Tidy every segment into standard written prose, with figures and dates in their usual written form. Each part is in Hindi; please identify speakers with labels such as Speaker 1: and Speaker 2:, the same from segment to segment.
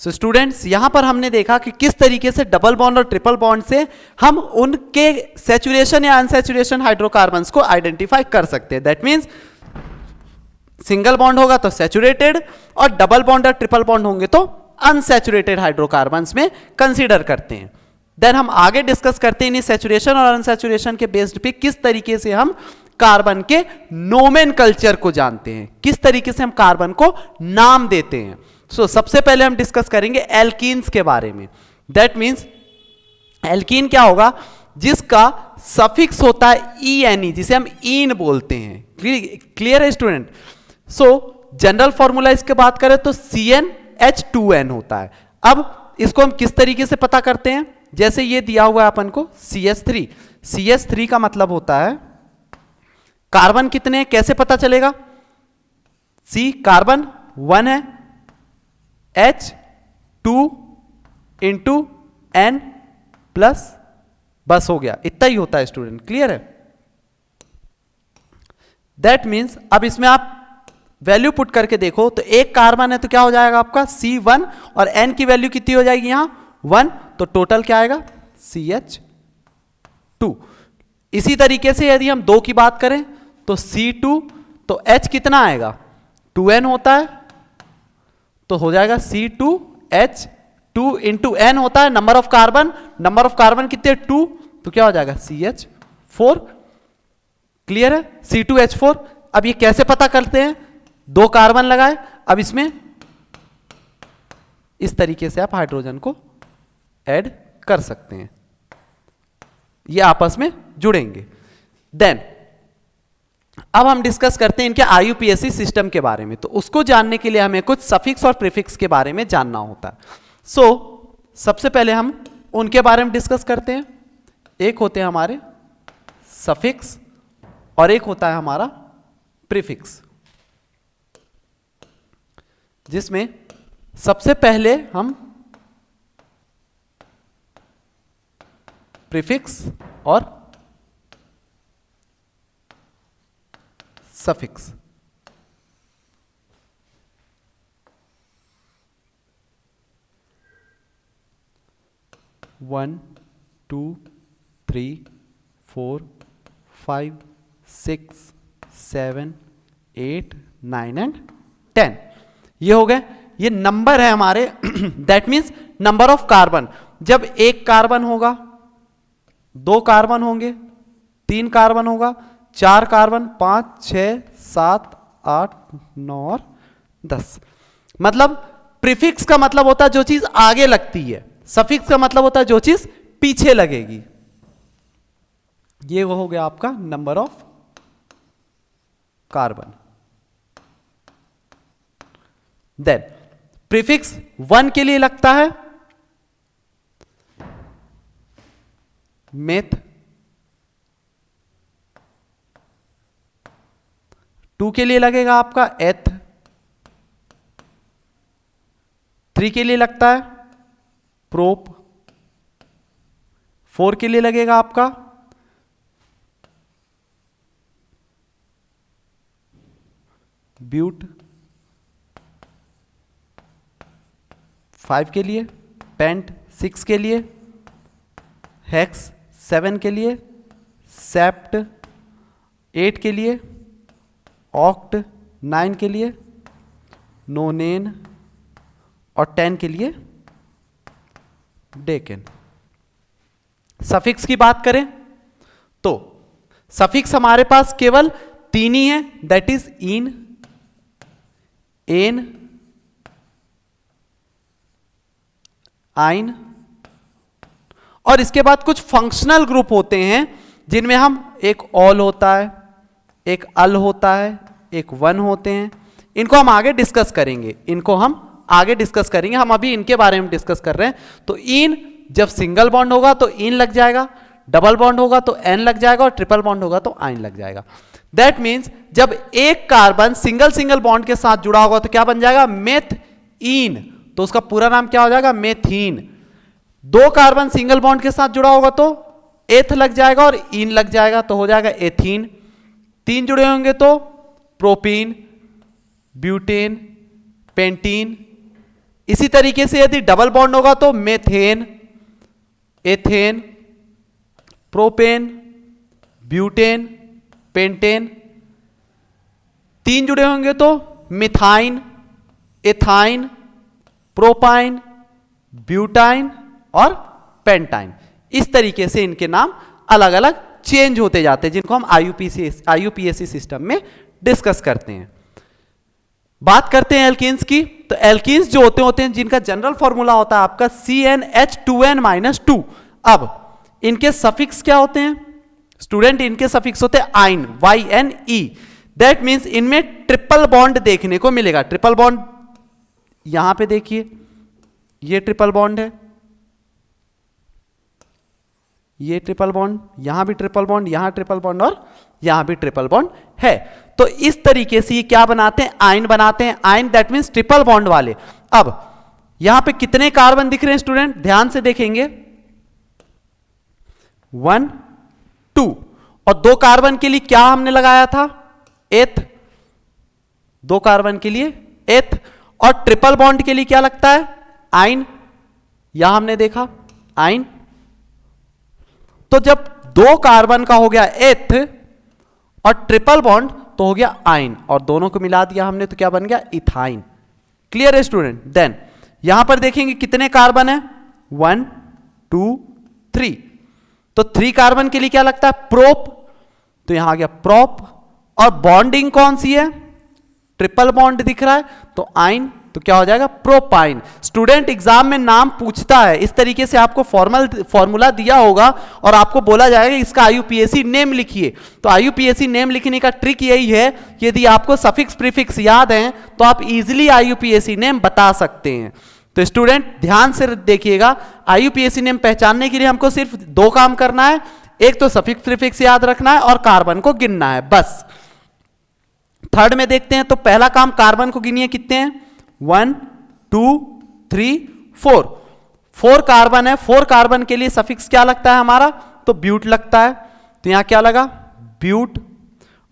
Speaker 1: सो स्टूडेंट्स यहां पर हमने देखा कि किस तरीके से डबल बॉन्ड और ट्रिपल बॉन्ड से हम उनके सैचुरेशन या अनसैचुरेशन हाइड्रोकार्बन्स को आइडेंटिफाई कर सकते हैं। दैट मीन्स सिंगल बॉन्ड होगा तो सैचुरेटेड और डबल बॉन्ड और ट्रिपल बॉन्ड होंगे तो अनसैचुरेटेड हाइड्रोकार्बन्स में कंसीडर करते हैं। देन हम आगे डिस्कस करते हैं सैचुरेशन और अनसैचुरेशन के बेस्ड पे किस तरीके से हम कार्बन के नोमेनकल्चर को जानते हैं, किस तरीके से हम कार्बन को नाम देते हैं। सो सबसे पहले हम डिस्कस करेंगे एल्कीन्स के बारे में। दैट मीन्स एल्कीन क्या होगा, जिसका सफिक्स होता है ईएनई, जिसे हम ईन बोलते हैं। क्लियर है स्टूडेंट? सो जनरल फॉर्मूला इसके बात करें तो CnH2n होता है। अब इसको हम किस तरीके से पता करते हैं, जैसे ये दिया हुआ है अपन को CH3। CH3 का मतलब होता है कार्बन कितने हैं, कैसे पता चलेगा? C कार्बन 1 है, H 2 इंटू N प्लस, बस हो गया, इतना ही होता है स्टूडेंट। क्लियर है? दैट मीन्स अब इसमें आप वैल्यू पुट करके देखो तो एक कार्बन है तो क्या हो जाएगा आपका C1 और N की वैल्यू कितनी हो जाएगी यहां 1, तो टोटल क्या आएगा CH2। इसी तरीके से यदि हम 2 की बात करें तो C2, तो H कितना आएगा 2N होता है, तो हो जाएगा C2H2 इंटू N होता है number of carbon, number of carbon कितने 2, तो क्या हो जाएगा CH4। क्लियर है? C2H4। अब ये कैसे पता करते हैं, 2 कार्बन लगाए, अब इसमें इस तरीके से आप हाइड्रोजन को ऐड कर सकते हैं, ये आपस में जुड़ेंगे। देन अब हम डिस्कस करते हैं इनके IUPAC सिस्टम के बारे में। तो उसको जानने के लिए हमें कुछ सफिक्स और प्रीफिक्स के बारे में जानना होता है। सो सबसे पहले हम उनके बारे में डिस्कस करते हैं। एक होते हैं हमारे सफिक्स और एक होता है हमारा प्रीफिक्स, जिसमें सबसे पहले हम प्रीफिक्स और सफिक्स। वन 2 3 4 5 6 7 8 9 एंड 10, ये हो गए, ये नंबर है हमारे। That means number of carbon. जब एक कार्बन होगा, 2 कार्बन होंगे, 3 कार्बन होगा, 4 कार्बन, 5 6 7 8 9 और 10। मतलब प्रीफिक्स का मतलब होता है जो चीज आगे लगती है, सफिक्स का मतलब होता है जो चीज पीछे लगेगी। ये वो हो गया आपका number of carbon. Then prefix 1 के लिए लगता है मेथ, 2 के लिए लगेगा आपका एथ, 3 के लिए लगता है प्रोप, 4 के लिए लगेगा आपका ब्यूट, 5 के लिए पेंट, 6 के लिए हेक्स, 7 के लिए सेप्ट, 8 के लिए ऑक्ट, 9 के लिए नोनेन और 10 के लिए डेकेन। सफिक्स की बात करें तो सफिक्स हमारे पास केवल 3 ही है, दैट इज इन, एन, आइन, और इसके बाद कुछ फंक्शनल ग्रुप होते हैं जिनमें हम एक ऑल होता है, एक अल होता है, एक वन होते हैं। इनको हम आगे डिस्कस करेंगे, इनको हम आगे डिस्कस करेंगे, हम अभी इनके बारे में डिस्कस कर रहे हैं। तो इन जब सिंगल बॉन्ड होगा तो इन लग जाएगा, डबल बॉन्ड होगा तो एन लग जाएगा और ट्रिपल बॉन्ड होगा तो आइन लग जाएगा। दैट मीन्स जब एक कार्बन सिंगल सिंगल बॉन्ड के साथ जुड़ा होगा तो क्या बन जाएगा मेथइन, तो उसका पूरा नाम क्या हो जाएगा मेथीन। 2 कार्बन सिंगल बॉन्ड के साथ जुड़ा होगा तो एथ लग जाएगा और इन लग जाएगा तो हो जाएगा एथीन। 3 जुड़े होंगे तो प्रोपीन, ब्यूटेन, पेंटीन, इसी तरीके से यदि डबल बॉन्ड होगा तो methane, ethane, propane, butane, pentane. 3 जुड़े होंगे तो मिथाइन, एथाइन, प्रोपाइन, ब्यूटाइन और पेंटाइन। इस तरीके से इनके नाम अलग अलग चेंज होते जाते हैं, जिनको हम आईयूपीएसी सिस्टम में डिस्कस करते हैं। बात करते हैं एल्कीन्स की, तो एल्कीन्स जो होते हैं जिनका जनरल फॉर्मूला होता है आपका CnH2n-2। अब इनके सफिक्स क्या होते हैं स्टूडेंट? इनके सफिक्स होते हैं आइन, YnE। दैट मीन्स इनमें ट्रिपल बॉन्ड देखने को मिलेगा। ट्रिपल बॉन्ड यहां पे देखिए, ये ट्रिपल बॉन्ड है, ये ट्रिपल बॉन्ड, यहां भी ट्रिपल बॉन्ड, यहां ट्रिपल बॉन्ड और यहां भी ट्रिपल बॉन्ड है। तो इस तरीके से ये क्या बनाते हैं? आयन बनाते हैं। Ion that means triple bond वाले। अब यहां पे कितने कार्बन दिख रहे हैं स्टूडेंट? ध्यान से देखेंगे, 1 2 और 2 कार्बन के लिए क्या हमने लगाया था? एथ। 2 कार्बन के लिए एथ। और ट्रिपल बॉन्ड के लिए क्या लगता है? आइन। यहां हमने देखा आइन। तो जब 2 कार्बन का हो गया एथ और ट्रिपल बॉन्ड तो हो गया आइन, और दोनों को मिला दिया हमने तो क्या बन गया? इथाइन। क्लियर है स्टूडेंट? देन यहां पर देखेंगे कितने कार्बन है? 1 2 3। तो 3 कार्बन के लिए क्या लगता है? प्रोप। तो यहां आ गया प्रोप। और बॉन्डिंग कौन सी है? ट्रिपल बॉन्ड दिख रहा है तो आइन, तो क्या हो जाएगा? प्रोपाइन। स्टूडेंट एग्जाम में नाम पूछता है, इस तरीके से आपको फॉर्मूला दिया होगा और आपको बोला जाएगा इसका आईयूपीएसी नेम लिखिए। तो आईयूपीएसी नेम लिखने का ट्रिक यही है कि यदि आपको सफिक्स प्रीफिक्स याद है तो आप इजीली आईयूपीएसी नेम बता सकते हैं। तो स्टूडेंट ध्यान से देखिएगा, आईयूपीएसी नेम पहचानने के लिए हमको सिर्फ 2 काम करना है। एक तो सफिक्स प्रीफिक्स याद रखना है और कार्बन को गिनना है, बस। थर्ड में देखते हैं, तो पहला काम कार्बन को गिनिए, कितने हैं? 1 2 3 4। 4 कार्बन है। 4 कार्बन के लिए सफिक्स क्या लगता है हमारा? तो ब्यूट लगता है। तो यहां क्या लगा? ब्यूट।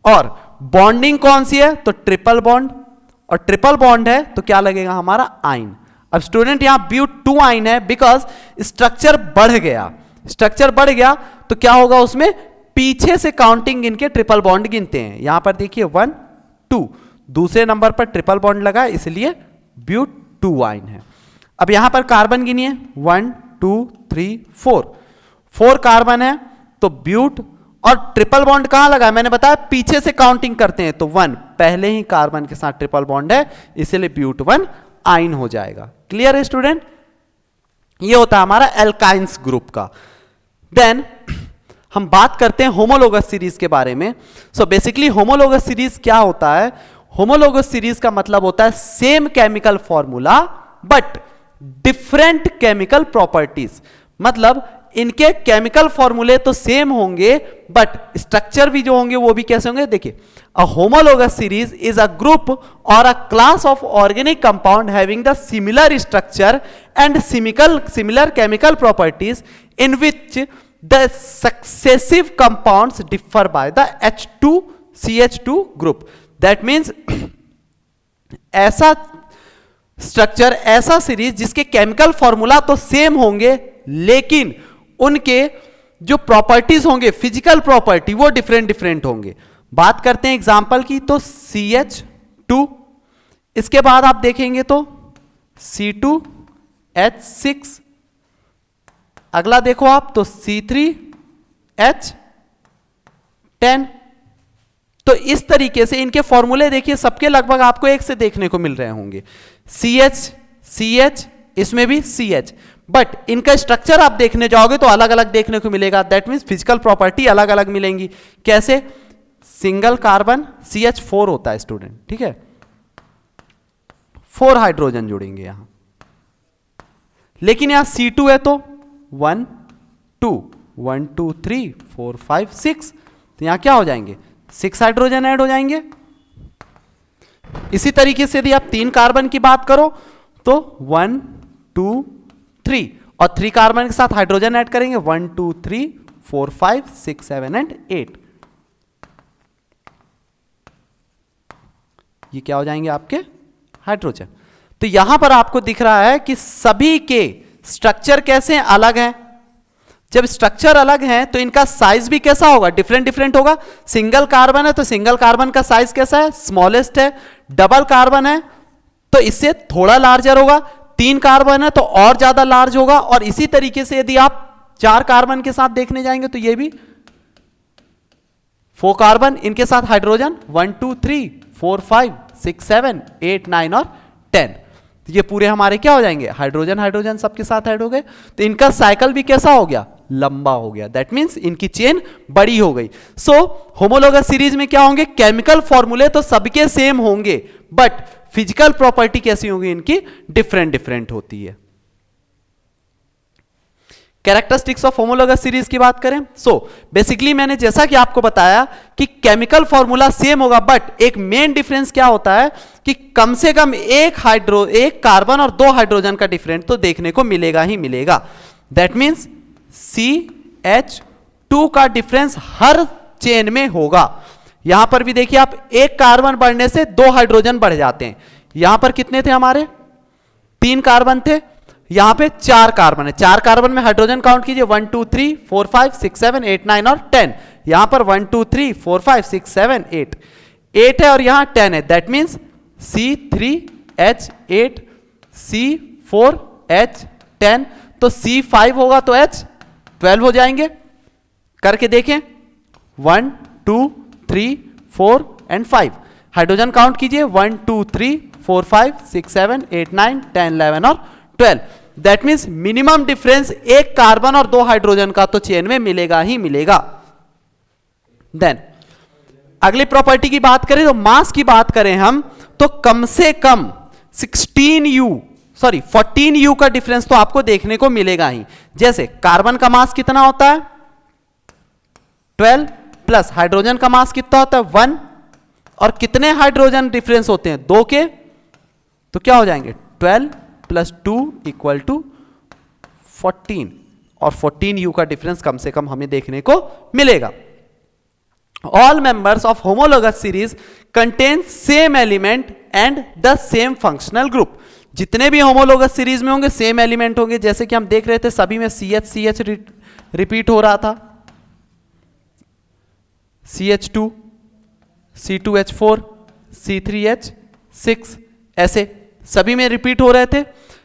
Speaker 1: और बॉन्डिंग कौन सी है? तो ट्रिपल बॉन्ड। और ट्रिपल बॉन्ड है तो क्या लगेगा हमारा? आइन। अब स्टूडेंट यहां ब्यूट 2 आइन है बिकॉज स्ट्रक्चर बढ़ गया। स्ट्रक्चर बढ़ गया तो क्या होगा उसमें? पीछे से काउंटिंग इनके ट्रिपल बॉन्ड गिनते हैं। यहां पर देखिए 1 2, दूसरे नंबर पर ट्रिपल बॉन्ड लगा इसलिए ब्यूट 2 आइन है। अब यहां पर कार्बन गिनिए, 1 2 3 4। 4 कार्बन है तो ब्यूट, और ट्रिपल बॉन्ड कहां लगा है? मैंने बताया पीछे से काउंटिंग करते हैं तो 1 पहले ही कार्बन के साथ ट्रिपल बॉन्ड है इसलिए ब्यूट 1 आइन हो जाएगा। क्लियर है स्टूडेंट? ये होता है हमारा एल्काइंस ग्रुप का। देन हम बात करते हैं होमोलोगस सीरीज के बारे में। सो बेसिकली होमोलोगस सीरीज क्या होता है? होमोलोगस सीरीज का मतलब होता है same chemical formula but different chemical properties. मतलब इनके केमिकल फॉर्मूले तो सेम होंगे बट स्ट्रक्चर भी जो होंगे वो भी कैसे होंगे? देखिए, a homologous series is a group or a class of organic compound having the similar structure and similar chemical properties in which the successive compounds differ by the H2CH2 group. That means ऐसा स्ट्रक्चर, ऐसा सीरीज जिसके केमिकल फॉर्मूला तो सेम होंगे लेकिन उनके जो प्रॉपर्टीज होंगे, फिजिकल प्रॉपर्टी, वो डिफरेंट होंगे। बात करते हैं एग्जांपल की, तो CH2, इसके बाद आप देखेंगे तो C2H6, अगला देखो आप तो C3H10। तो इस तरीके से इनके फॉर्मूले देखिए सबके लगभग आपको एक से देखने को मिल रहे होंगे। CH, इसमें भी CH, बट इनका स्ट्रक्चर आप देखने जाओगे तो अलग अलग देखने को मिलेगा। दैट मीन्स फिजिकल प्रॉपर्टी अलग अलग मिलेंगी। कैसे? सिंगल कार्बन CH4 होता है स्टूडेंट, ठीक है, 4 हाइड्रोजन जुड़ेंगे यहां, लेकिन यहां C2 है तो 1 2 1 2 3 4 5 6, तो यहां क्या हो जाएंगे? 6 हाइड्रोजन ऐड हो जाएंगे। इसी तरीके से यदि आप 3 कार्बन की बात करो तो 1 2 3, और 3 कार्बन के साथ हाइड्रोजन ऐड करेंगे 1 2 3 4 5 6 7 एंड 8। ये क्या हो जाएंगे आपके? हाइड्रोजन। तो यहां पर आपको दिख रहा है कि सभी के स्ट्रक्चर कैसे अलग हैं। जब स्ट्रक्चर अलग है तो इनका साइज भी कैसा होगा, डिफरेंट डिफरेंट होगा। सिंगल कार्बन है तो सिंगल कार्बन का साइज कैसा है, स्मॉलेस्ट है। डबल कार्बन है तो इससे थोड़ा लार्जर होगा। 3 कार्बन है तो और ज्यादा लार्ज होगा। और इसी तरीके से यदि आप 4 कार्बन के साथ देखने जाएंगे तो ये भी 4 कार्बन, इनके साथ हाइड्रोजन 1 2 3 4 5 6 7 8 9 और 10, तो ये पूरे हमारे क्या हो जाएंगे, हाइड्रोजन हाइड्रोजन सबके साथ ऐड हो गए। तो इनका साइकिल भी कैसा हो गया, लंबा हो गया। दैट मींस इनकी चेन बड़ी हो गई। सो होमोलोगस सीरीज में क्या होंगे, केमिकल फॉर्मूले तो सबके सेम होंगे, बट फिजिकल प्रॉपर्टी कैसी होगी इनकी, डिफरेंट डिफरेंट होती है। कैरेक्टरिस्टिक्स ऑफ होमोलोगस सीरीज की बात करें, बेसिकली मैंने जैसा कि आपको बताया कि केमिकल फॉर्मूला सेम होगा, बट एक मेन डिफरेंस क्या होता है कि कम से कम एक कार्बन और 2 हाइड्रोजन का डिफरेंट तो देखने को मिलेगा ही मिलेगा। दैट मीन्स CH2 का डिफरेंस हर चेन में होगा। यहां पर भी देखिए आप, एक कार्बन बढ़ने से 2 हाइड्रोजन बढ़ जाते हैं। यहां पर कितने थे हमारे, 3 कार्बन थे, यहां पे 4 कार्बन है। 4 कार्बन में हाइड्रोजन काउंट कीजिए, 1 2 3 4 5 6 7 8 9 और 10। यहां पर 1 2 3 4 5 6 7 8 है और यहां 10 है। दैट मीन्स C3H8 C4H10, तो C5 होगा तो H12 हो जाएंगे। करके देखें, 1 2 3 4 एंड 5। हाइड्रोजन काउंट कीजिए, 1 2 3 4 5 6 7 8 9 10 11 और 12। दैट मीन्स मिनिमम डिफरेंस एक कार्बन और 2 हाइड्रोजन का तो चेन में मिलेगा ही मिलेगा। देन अगली प्रॉपर्टी की बात करें तो मास की बात करें हम, तो कम से कम 14U का डिफरेंस तो आपको देखने को मिलेगा ही। जैसे कार्बन का मास कितना होता है 12 प्लस हाइड्रोजन का मास कितना होता है 1, और कितने हाइड्रोजन डिफरेंस होते हैं 2 के, तो क्या हो जाएंगे 12 प्लस 2 इक्वल टू 14, और 14U का डिफरेंस कम से कम हमें देखने को मिलेगा। All members of homologous series contain same element and the same functional group। जितने भी होमोलोगस सीरीज में होंगे सेम एलिमेंट होंगे। जैसे कि हम देख रहे थे सभी में CH रिपीट हो रहा था, CH2 C2H4 C3H6 ऐसे सभी में रिपीट हो रहे थे।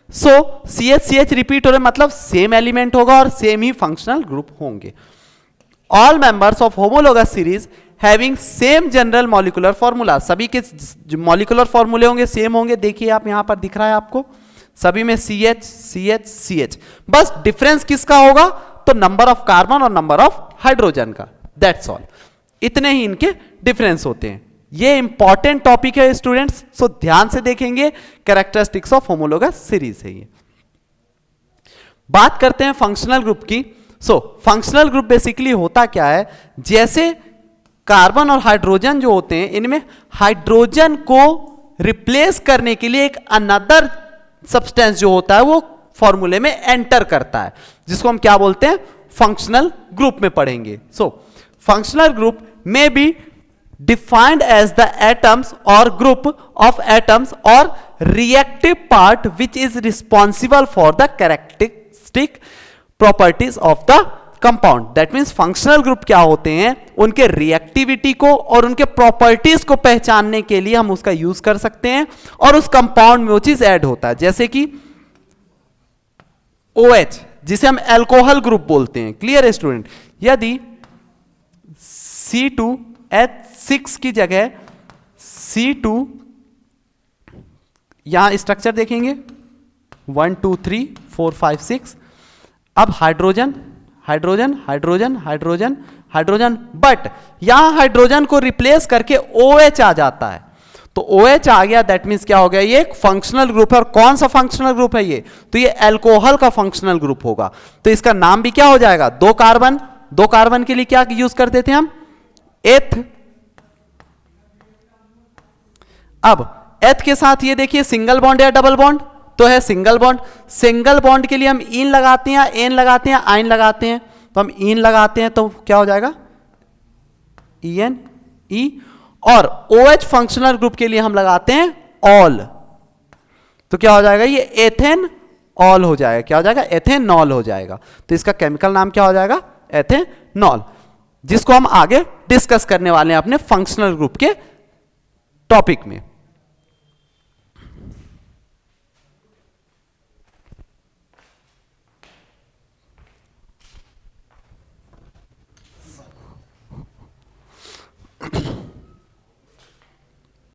Speaker 1: CH रिपीट हो रहे मतलब सेम एलिमेंट होगा और सेम ही फंक्शनल ग्रुप होंगे। All members of homologous series having same general molecular formula, सभी के मॉलिकुलर फॉर्मूले होंगे सेम होंगे। देखिए आप यहां पर दिख रहा है आपको, सभी में CH। बस डिफरेंस किसका होगा, तो नंबर ऑफ कार्बन और नंबर ऑफ हाइड्रोजन का, दैट्स ऑल। इतने ही इनके डिफरेंस होते हैं। ये इंपॉर्टेंट टॉपिक है स्टूडेंट्स, सो ध्यान से देखेंगे। कैरेक्टरिस्टिक्स ऑफ होमोलोगस सीरीज है ये। बात करते हैं फंक्शनल ग्रुप की। फंक्शनल ग्रुप बेसिकली होता क्या है, जैसे कार्बन और हाइड्रोजन जो होते हैं, इनमें हाइड्रोजन को रिप्लेस करने के लिए एक अनदर सब्सटेंस जो होता है वो फॉर्मूले में एंटर करता है, जिसको हम क्या बोलते हैं, फंक्शनल ग्रुप में पढ़ेंगे। फंक्शनल ग्रुप में B defined as the atoms or group of atoms or reactive part which is responsible for the characteristic properties of the compound। that means functional group क्या होते हैं, उनके रिएक्टिविटी को और उनके प्रॉपर्टीज को पहचानने के लिए हम उसका यूज कर सकते हैं और उस कंपाउंड में वो चीज ऐड होता है। जैसे कि OH जिसे हम एल्कोहल ग्रुप बोलते हैं। क्लियर है स्टूडेंट, यदि C2H6 की जगह C2, यहां स्ट्रक्चर देखेंगे 1 2 3 4 5 6। अब hydrogen hydrogen hydrogen hydrogen hydrogen, but यहां हाइड्रोजन को रिप्लेस करके OH आ जाता है। तो OH आ गया, दैट मींस क्या हो गया, ये एक फंक्शनल ग्रुप है। और कौन सा फंक्शनल ग्रुप है ये, तो ये एल्कोहल का फंक्शनल ग्रुप होगा। तो इसका नाम भी क्या हो जाएगा, 2 कार्बन के लिए क्या यूज करते थे हम, एथ। अब एथ के साथ ये देखिए सिंगल बॉन्ड या डबल बॉन्ड, तो है सिंगल बॉन्ड। सिंगल बॉन्ड के लिए हम इन लगाते हैं, एन लगाते हैं, आइन लगाते हैं। तो हम इन लगाते हैं तो क्या हो जाएगा, EN E। और OH फंक्शनल ग्रुप के लिए हम लगाते हैं ऑल। तो क्या हो जाएगा, ये एथेनॉल हो जाएगा। क्या हो जाएगा, एथेनॉल हो जाएगा। तो इसका केमिकल नाम क्या हो जाएगा, एथेनॉल, जिसको हम आगे डिस्कस करने वाले हैं अपने फंक्शनल ग्रुप के टॉपिक में।